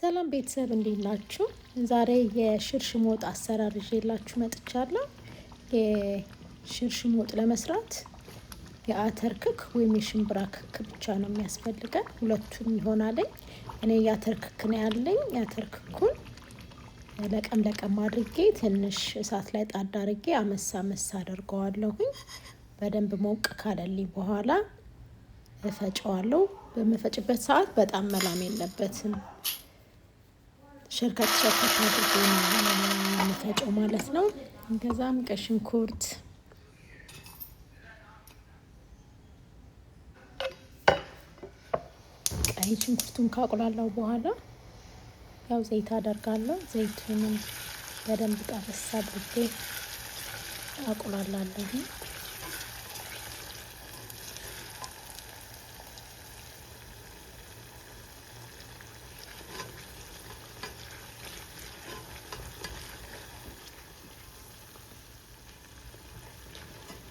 ሰላም ቤተሰብ እንዴት ናችሁ? ዛሬ የሽርሽም ወጥ አሰራር ይዤላችሁ መጥቻለሁ። የሽርሽም ወጥ ለመስራት የአተር ክክ ወይም የሽምብራ ክክ ብቻ ነው የሚያስፈልገን። ሁለቱም ይሆናል። እኔ የአተር ክክ ነው ያለኝ። የአተር ክኩን ለቀም አድርጌ ትንሽ እሳት ላይ ጣድ አድርጌ አመሳ አደርገዋለሁኝ። በደንብ ሞቅ ካለልኝ በኋላ እፈጨዋለሁ። በመፈጭበት ሰዓት በጣም መላም የለበትም። ሸርከት አድርጌ ነው የምፈጨው ማለት ነው። ከዛም ቀይ ሽንኩርት፣ ቀይ ሽንኩርቱን ካቁላላው በኋላ ያው ዘይት አደርጋለሁ። ዘይቱንም በደንብ ጠበስ አድርጌ አቁላላለሁ።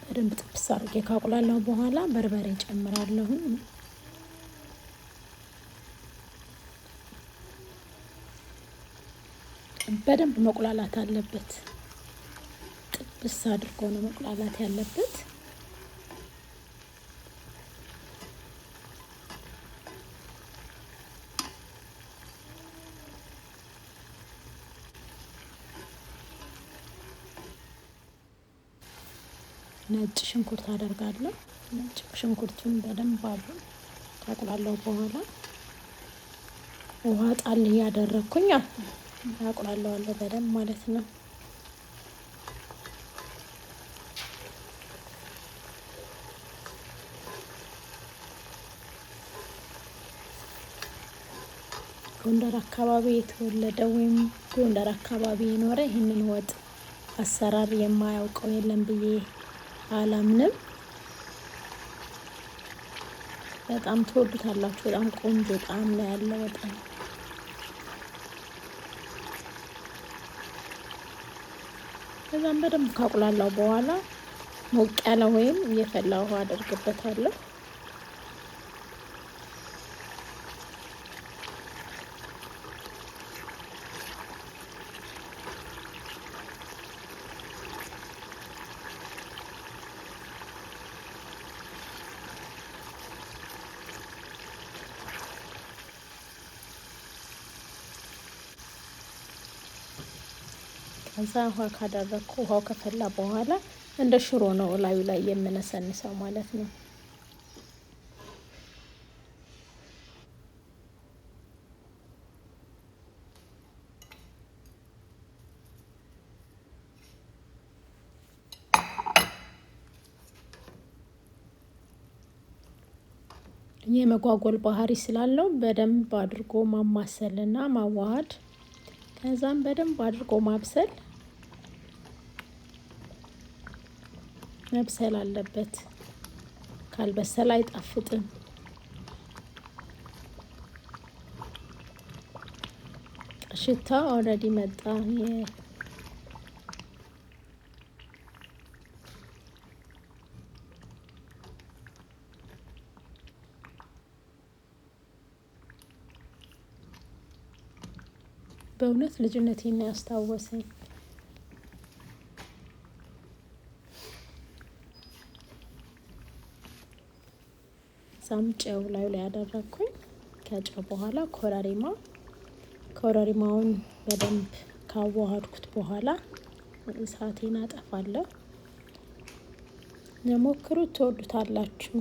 በደንብ ጥብስ አድርጌ ካቁላላው በኋላ በርበሬ ጨምራለሁ። በደንብ መቁላላት አለበት። ጥብስ አድርጎ ነው መቁላላት ያለበት። ነጭ ሽንኩርት አደርጋለሁ። ነጭ ሽንኩርቱን በደንብ ካቁላላው በኋላ ውሃ ጣል እያደረኩኝ አቁላለዋለሁ በደንብ ማለት ነው። ጎንደር አካባቢ የተወለደ ወይም ጎንደር አካባቢ የኖረ ይህንን ወጥ አሰራር የማያውቀው የለም ብዬ አላምንም። በጣም ትወዱታላችሁ። በጣም ቆንጆ ጣዕም ነው ያለው። በጣም ከዛም በደንብ ካቁላላው በኋላ ሞቅ ያለ ወይም የፈላ ውሃ አደርግበታለሁ። ከዛ ውሃ ካደረኩ ውሃው ከፈላ በኋላ እንደ ሽሮ ነው ላዩ ላይ የምነሰንሰው ማለት ነው። የመጓጎል ባህሪ ስላለው በደንብ አድርጎ ማማሰልና ማዋሃድ፣ ከዛም በደንብ አድርጎ መብሰል አለበት። ካልበሰለ አይጣፍጥም። ሽታ ኦልሬዲ መጣ። በእውነት ልጅነቴን ነው ያስታወሰኝ። ሳም ጨው ላዩ ላይ ያደረኩኝ። ከጨው በኋላ ኮረሪማውን በደንብ ካዋሃድኩት በኋላ እሳቴን አጠፋለሁ። ሞክሩት፣ ትወዱታላችሁ።